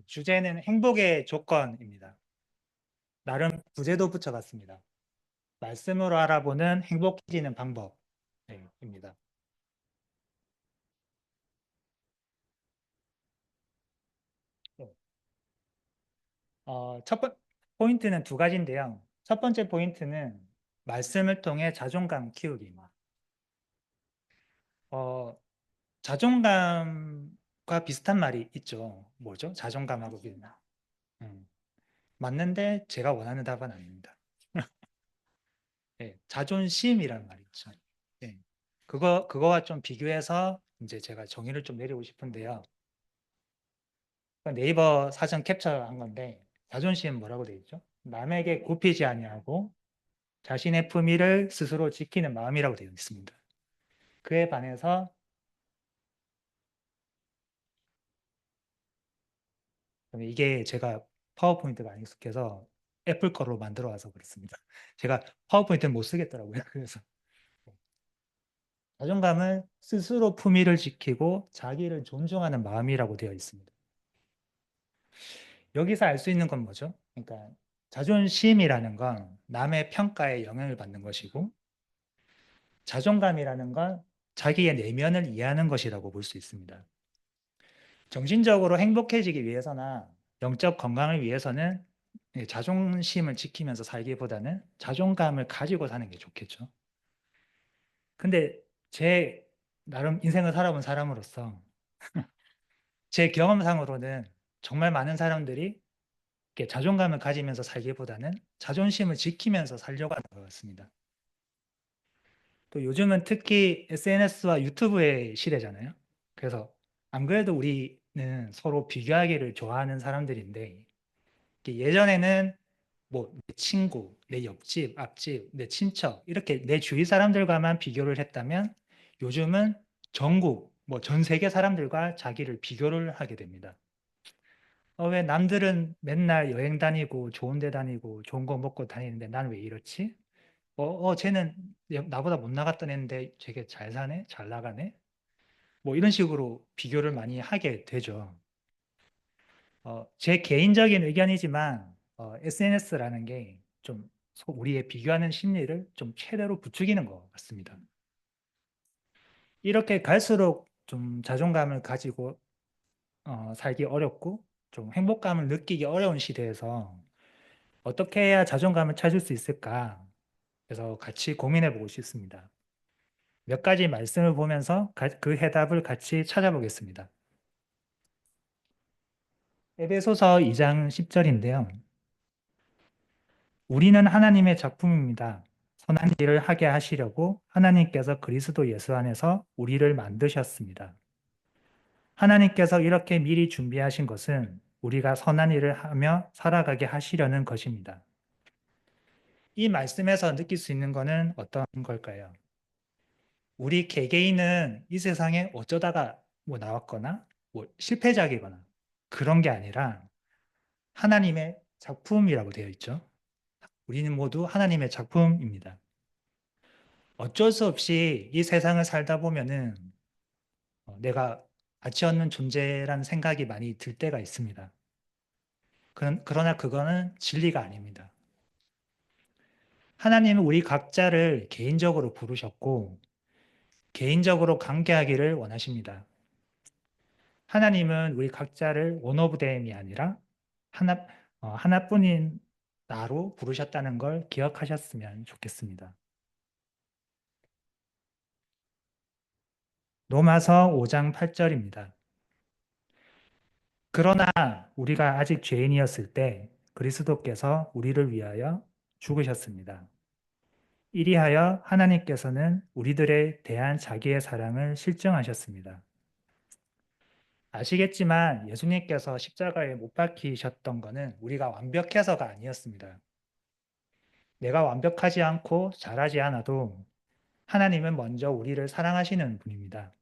주제는 행복의 조건입니다. 나름 부제도 붙여봤습니다. 말씀으로 알아보는 행복해지는 방법입니다. 네. 첫 번, 포인트는 두 가지인데요. 첫 번째 포인트는 말씀을 통해 자존감 키우기입니다. 어, 자존감과 비슷한 말이 있죠. 뭐죠? 자존감하고 비슷한. 음, 맞는데 제가 원하는 답은 아닙니다. 네, 자존심이라는 말이 있죠. 네. 그거와 좀 비교해서 이제 제가 정의를 좀 내리고 싶은데요. 네이버 사전 캡처한 건데, 자존심은 뭐라고 되어 있죠? 남에게 굽히지 아니하고 자신의 품위를 스스로 지키는 마음이라고 되어 있습니다. 그에 반해서 이게 제가 파워포인트가 안 익숙해서 애플 거로 만들어 와서 그렇습니다. 제가 파워포인트는 못 쓰겠더라고요. 그래서 자존감은 스스로 품위를 지키고 자기를 존중하는 마음이라고 되어 있습니다. 여기서 알 수 있는 건 뭐죠? 그러니까 자존심이라는 건 남의 평가에 영향을 받는 것이고 자존감이라는 건 자기의 내면을 이해하는 것이라고 볼 수 있습니다. 정신적으로 행복해지기 위해서나 영적 건강을 위해서는 자존심을 지키면서 살기보다는 자존감을 가지고 사는 게 좋겠죠. 근데 제 나름 인생을 살아본 사람으로서 제 경험상으로는 정말 많은 사람들이 이렇게 자존감을 가지면서 살기보다는 자존심을 지키면서 살려고 하는 것 같습니다. 또 요즘은 특히 SNS와 유튜브의 시대잖아요. 그래서 안 그래도 우리는 서로 비교하기를 좋아하는 사람들인데 예전에는 뭐 내 친구, 내 옆집, 앞집, 내 친척 이렇게 내 주위 사람들과만 비교를 했다면 요즘은 전국, 뭐 전 세계 사람들과 자기를 비교를 하게 됩니다. 왜 남들은 맨날 여행 다니고 좋은 데 다니고 좋은 거 먹고 다니는데 난 왜 이렇지? 쟤는 나보다 못 나갔던 애인데 되게 잘 사네? 잘 나가네? 뭐 이런 식으로 비교를 많이 하게 되죠. 제 개인적인 의견이지만 SNS라는 게 좀 우리의 비교하는 심리를 좀 최대로 부추기는 것 같습니다. 이렇게 갈수록 좀 자존감을 가지고 살기 어렵고 좀 행복감을 느끼기 어려운 시대에서 어떻게 해야 자존감을 찾을 수 있을까? 그래서 같이 고민해 보고 싶습니다. 몇 가지 말씀을 보면서 그 해답을 같이 찾아보겠습니다. 에베소서 2장 10절인데요. 우리는 하나님의 작품입니다. 선한 일을 하게 하시려고 하나님께서 그리스도 예수 안에서 우리를 만드셨습니다. 하나님께서 이렇게 미리 준비하신 것은 우리가 선한 일을 하며 살아가게 하시려는 것입니다. 이 말씀에서 느낄 수 있는 것은 어떤 걸까요? 우리 개개인은 이 세상에 어쩌다가 뭐 나왔거나 뭐 실패작이거나 그런 게 아니라 하나님의 작품이라고 되어 있죠. 우리는 모두 하나님의 작품입니다. 어쩔 수 없이 이 세상을 살다 보면은 내가 가치 없는 존재라는 생각이 많이 들 때가 있습니다. 그러나 그거는 진리가 아닙니다. 하나님은 우리 각자를 개인적으로 부르셨고 개인적으로 관계하기를 원하십니다. 하나님은 우리 각자를 원 오브 댐이 아니라 하나, 하나뿐인 나로 부르셨다는 걸 기억하셨으면 좋겠습니다. 로마서 5장 8절입니다. 그러나 우리가 아직 죄인이었을 때 그리스도께서 우리를 위하여 죽으셨습니다. 이리하여 하나님께서는 우리들에 대한 자기의 사랑을 실증하셨습니다. 아시겠지만 예수님께서 십자가에 못 박히셨던 것은 우리가 완벽해서가 아니었습니다. 내가 완벽하지 않고 잘하지 않아도 하나님은 먼저 우리를 사랑하시는 분입니다.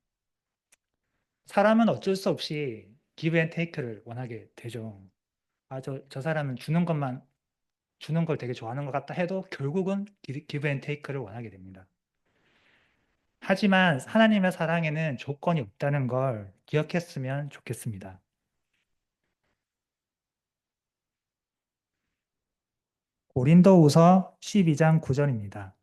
사람은 어쩔 수 없이 기브 앤 테이크를 원하게 되죠. 저 사람은 주는 걸 되게 좋아하는 것 같다 해도 결국은 기브 앤 테이크를 원하게 됩니다. 하지만 하나님의 사랑에는 조건이 없다는 걸 기억했으면 좋겠습니다. 고린도후서 12장 9절입니다.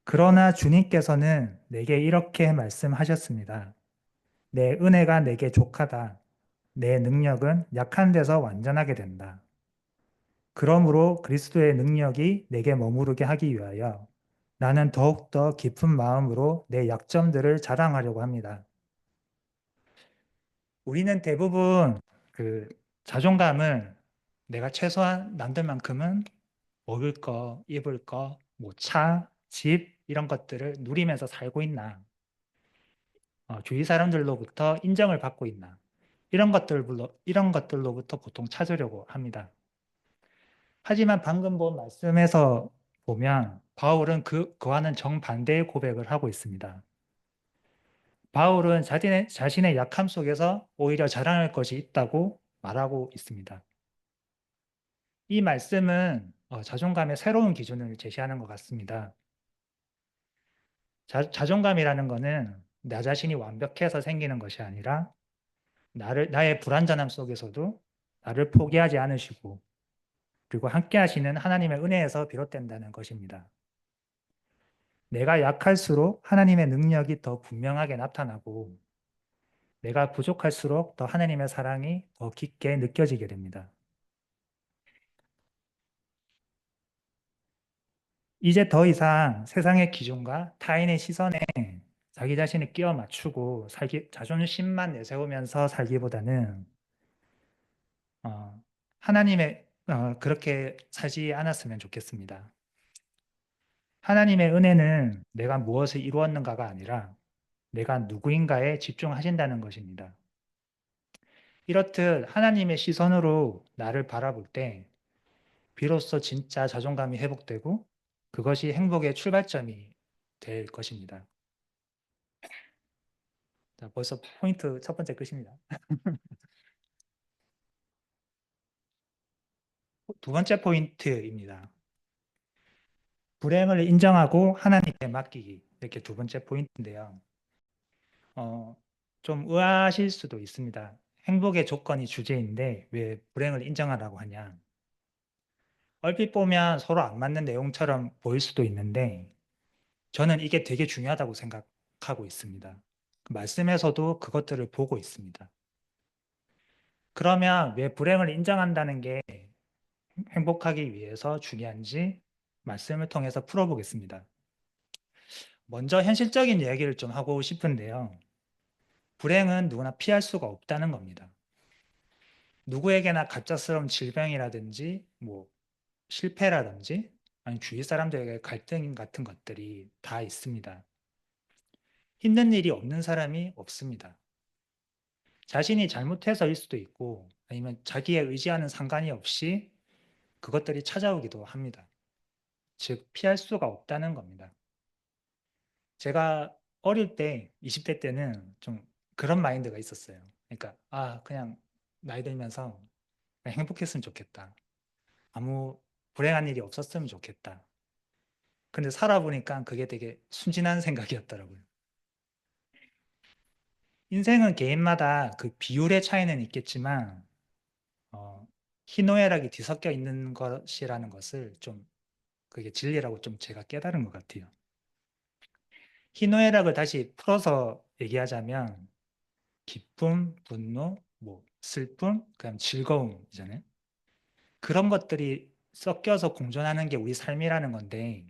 그러나 주님께서는 내게 이렇게 말씀하셨습니다. 내 은혜가 내게 족하다. 내 능력은 약한 데서 완전하게 된다. 그러므로 그리스도의 능력이 내게 머무르게 하기 위하여 나는 더욱더 깊은 마음으로 내 약점들을 자랑하려고 합니다. 우리는 대부분 그 자존감을 내가 최소한 남들만큼은 먹을 거, 입을 거, 뭐 차, 집 이런 것들을 누리면서 살고 있나, 주위 사람들로부터 인정을 받고 있나, 이런 것들로부터 보통 찾으려고 합니다. 하지만 방금 본 말씀에서 보면 바울은 그와는 정반대의 고백을 하고 있습니다. 바울은 자신의 약함 속에서 오히려 자랑할 것이 있다고 말하고 있습니다. 이 말씀은 자존감의 새로운 기준을 제시하는 것 같습니다. 자존감이라는 것은 나 자신이 완벽해서 생기는 것이 아니라 나의 불완전함 속에서도 나를 포기하지 않으시고 그리고 함께 하시는 하나님의 은혜에서 비롯된다는 것입니다. 내가 약할수록 하나님의 능력이 더 분명하게 나타나고 내가 부족할수록 더 하나님의 사랑이 더 깊게 느껴지게 됩니다. 이제 더 이상 세상의 기준과 타인의 시선에 자기 자신을 끼워 맞추고 자존심만 내세우면서 살기보다는 하나님의 그렇게 살지 않았으면 좋겠습니다. 하나님의 은혜는 내가 무엇을 이루었는가가 아니라 내가 누구인가에 집중하신다는 것입니다. 이렇듯 하나님의 시선으로 나를 바라볼 때 비로소 진짜 자존감이 회복되고 그것이 행복의 출발점이 될 것입니다. 자, 벌써 포인트 첫 번째 끝입니다. 두 번째 포인트입니다. 불행을 인정하고 하나님께 맡기기. 이렇게 두 번째 포인트인데요. 어, 좀 의아하실 수도 있습니다. 행복의 조건이 주제인데 왜 불행을 인정하라고 하냐? 얼핏 보면 서로 안 맞는 내용처럼 보일 수도 있는데 저는 이게 되게 중요하다고 생각하고 있습니다. 그 말씀에서도 그것들을 보고 있습니다. 그러면 왜 불행을 인정한다는 게 행복하기 위해서 중요한지 말씀을 통해서 풀어보겠습니다. 먼저 현실적인 이야기를 좀 하고 싶은데요. 불행은 누구나 피할 수가 없다는 겁니다. 누구에게나 갑작스러운 질병이라든지 뭐 실패라든지 아니 주위 사람들에게 갈등 같은 것들이 다 있습니다. 힘든 일이 없는 사람이 없습니다. 자신이 잘못해서일 수도 있고 아니면 자기의 의지와는 상관이 없이 그것들이 찾아오기도 합니다. 즉 피할 수가 없다는 겁니다. 제가 어릴 때 20대 때는 좀 그런 마인드가 있었어요. 그러니까 그냥 나이 들면서 그냥 행복했으면 좋겠다. 아무 불행한 일이 없었으면 좋겠다. 근데 살아보니까 그게 되게 순진한 생각이었더라고요. 인생은 개인마다 그 비율의 차이는 있겠지만 희노애락이 뒤섞여 있는 것이라는 것을 좀 그게 진리라고 좀 제가 깨달은 것 같아요. 희노애락을 다시 풀어서 얘기하자면 기쁨, 분노, 뭐 슬픔, 그다음 즐거움이잖아요. 그런 것들이 섞여서 공존하는 게 우리 삶이라는 건데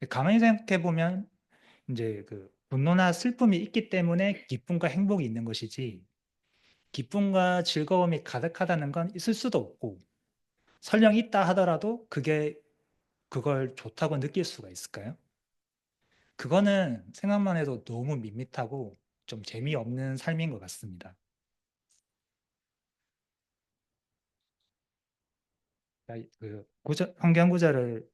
가만히 생각해 보면 이제 그 분노나 슬픔이 있기 때문에 기쁨과 행복이 있는 것이지 기쁨과 즐거움이 가득하다는 건 있을 수도 없고 설령 있다 하더라도 그걸 좋다고 느낄 수가 있을까요? 그거는 생각만 해도 너무 밋밋하고 좀 재미없는 삶인 것 같습니다. 성경 구절을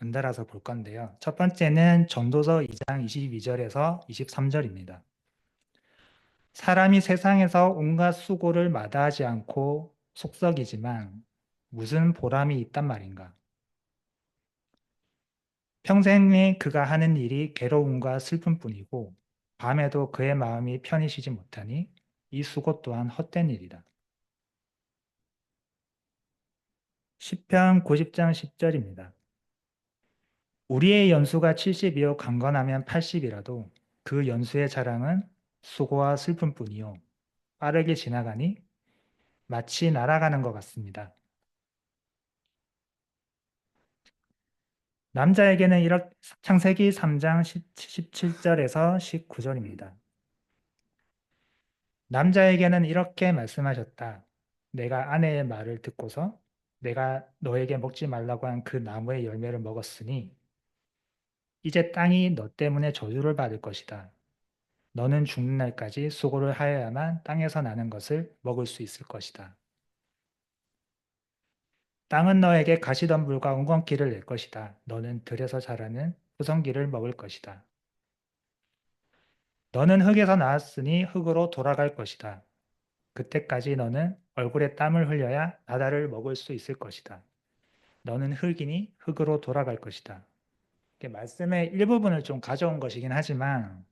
연달아서 볼 건데요. 첫 번째는 전도서 2장 22절에서 23절입니다. 사람이 세상에서 온갖 수고를 마다하지 않고 속썩이지만 무슨 보람이 있단 말인가? 평생에 그가 하는 일이 괴로움과 슬픔뿐이고 밤에도 그의 마음이 편히 쉬지 못하니 이 수고 또한 헛된 일이다. 시편 90장 10절입니다. 우리의 연수가 70이요 강건하면 80이라도 그 연수의 자랑은 수고와 슬픔뿐이요 빠르게 지나가니 마치 날아가는 것 같습니다. 남자에게는 이렇게 창세기 3장 17절에서 19절입니다. 남자에게는 이렇게 말씀하셨다. 내가 아내의 말을 듣고서 내가 너에게 먹지 말라고 한 그 나무의 열매를 먹었으니 이제 땅이 너 때문에 저주를 받을 것이다. 너는 죽는 날까지 수고를 하여야만 땅에서 나는 것을 먹을 수 있을 것이다. 땅은 너에게 가시덤불과 웅겅퀴를 낼 것이다. 너는 들에서 자라는 후성기를 먹을 것이다. 너는 흙에서 나왔으니 흙으로 돌아갈 것이다. 그때까지 너는 얼굴에 땀을 흘려야 바다를 먹을 수 있을 것이다. 너는 흙이니 흙으로 돌아갈 것이다. 말씀의 일부분을 좀 가져온 것이긴 하지만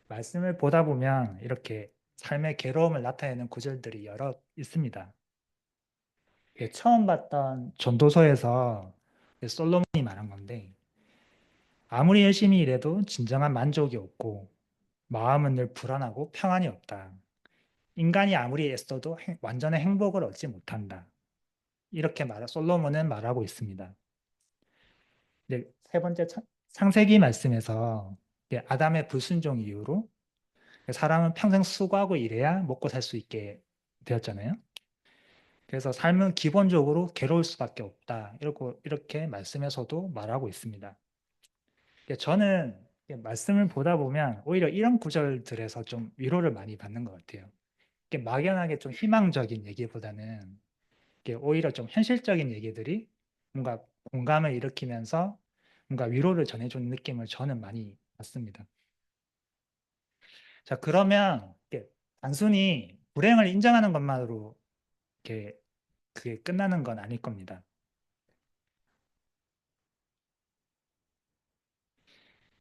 말씀을 보다 보면 이렇게 삶의 괴로움을 나타내는 구절들이 여러 있습니다. 처음 봤던 전도서에서 솔로몬이 말한 건데 아무리 열심히 일해도 진정한 만족이 없고 마음은 늘 불안하고 평안이 없다. 인간이 아무리 애써도 완전한 행복을 얻지 못한다. 이렇게 솔로몬은 말하고 있습니다. 네, 세 번째 창세기 말씀에서 아담의 불순종 이후로 사람은 평생 수고하고 일해야 먹고 살 수 있게 되었잖아요. 그래서 삶은 기본적으로 괴로울 수밖에 없다. 이렇게 말씀에서도 말하고 있습니다. 저는 말씀을 보다 보면 오히려 이런 구절들에서 좀 위로를 많이 받는 것 같아요. 막연하게 좀 희망적인 얘기보다는 오히려 좀 현실적인 얘기들이 뭔가 공감을 일으키면서 뭔가 위로를 전해주는 느낌을 저는 많이 받습니다. 자, 그러면 단순히 불행을 인정하는 것만으로 이렇게 그게 끝나는 건 아닐 겁니다.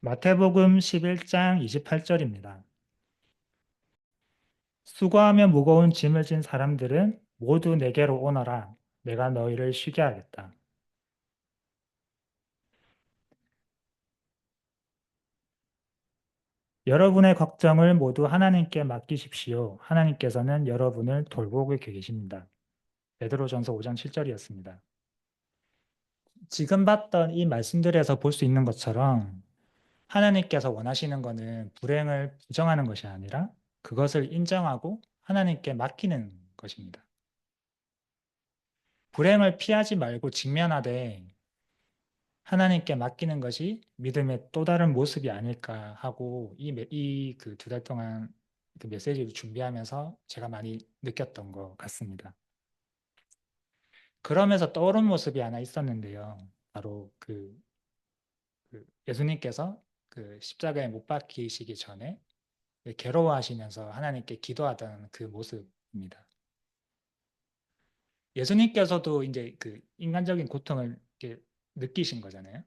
마태복음 11장 28절입니다. 수고하며 무거운 짐을 진 사람들은 모두 내게로 오너라. 내가 너희를 쉬게 하겠다. 여러분의 걱정을 모두 하나님께 맡기십시오. 하나님께서는 여러분을 돌보고 계십니다. 베드로전서 5장 7절이었습니다. 지금 봤던 이 말씀들에서 볼 수 있는 것처럼 하나님께서 원하시는 것은 불행을 부정하는 것이 아니라 그것을 인정하고 하나님께 맡기는 것입니다. 불행을 피하지 말고 직면하되 하나님께 맡기는 것이 믿음의 또 다른 모습이 아닐까 하고 이 그 두 달 동안 그 메시지를 준비하면서 제가 많이 느꼈던 것 같습니다. 그러면서 떠오른 모습이 하나 있었는데요. 바로 그 예수님께서 그 십자가에 못 박히시기 전에 괴로워하시면서 하나님께 기도하던 그 모습입니다. 예수님께서도 이제 그 인간적인 고통을 이렇게 느끼신 거잖아요.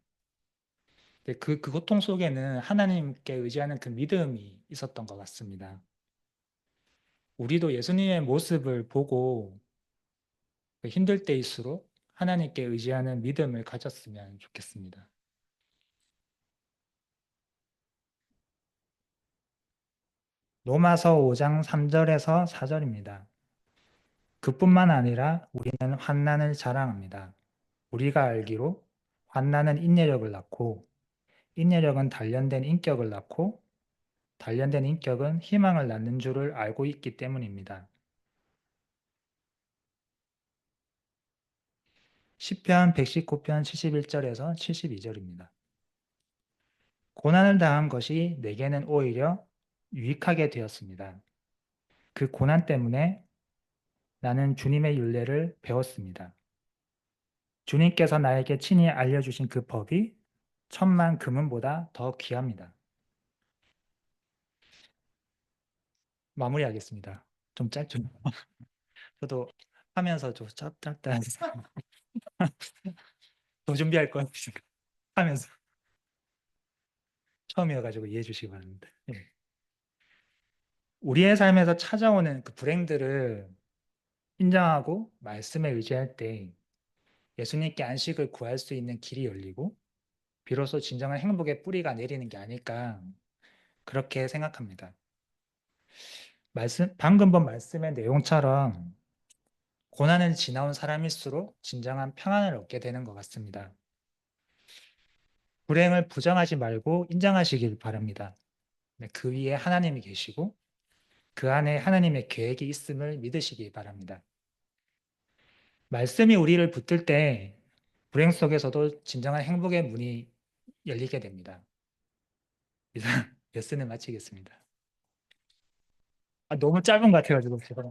근데 그 고통 속에는 하나님께 의지하는 그 믿음이 있었던 것 같습니다. 우리도 예수님의 모습을 보고 힘들 때일수록 하나님께 의지하는 믿음을 가졌으면 좋겠습니다. 로마서 5장 3절에서 4절입니다. 그뿐만 아니라 우리는 환난을 자랑합니다. 우리가 알기로 환난은 인내력을 낳고 인내력은 단련된 인격을 낳고 단련된 인격은 희망을 낳는 줄을 알고 있기 때문입니다. 시편 119편 71절에서 72절입니다. 고난을 당한 것이 내게는 오히려 유익하게 되었습니다. 그 고난 때문에 나는 주님의 율례를 배웠습니다. 주님께서 나에게 친히 알려주신 그 법이 천만 금은보다 더 귀합니다. 마무리하겠습니다. 좀 짧죠? 저도 하면서 좀 짧다 해서 더 준비할 거 하면서 처음이어가지고 이해해 주시기 바랍니다. 예. 우리의 삶에서 찾아오는 그 불행들을 인정하고 말씀에 의지할 때 예수님께 안식을 구할 수 있는 길이 열리고 비로소 진정한 행복의 뿌리가 내리는 게 아닐까 그렇게 생각합니다. 방금 본 말씀의 내용처럼 고난을 지나온 사람일수록 진정한 평안을 얻게 되는 것 같습니다. 불행을 부정하지 말고 인정하시길 바랍니다. 네, 그 위에 하나님이 계시고 그 안에 하나님의 계획이 있음을 믿으시기 바랍니다. 말씀이 우리를 붙들 때 불행 속에서도 진정한 행복의 문이 열리게 됩니다. 이상 레슨을 마치겠습니다. 너무 짧은 것 같아가지고 제가.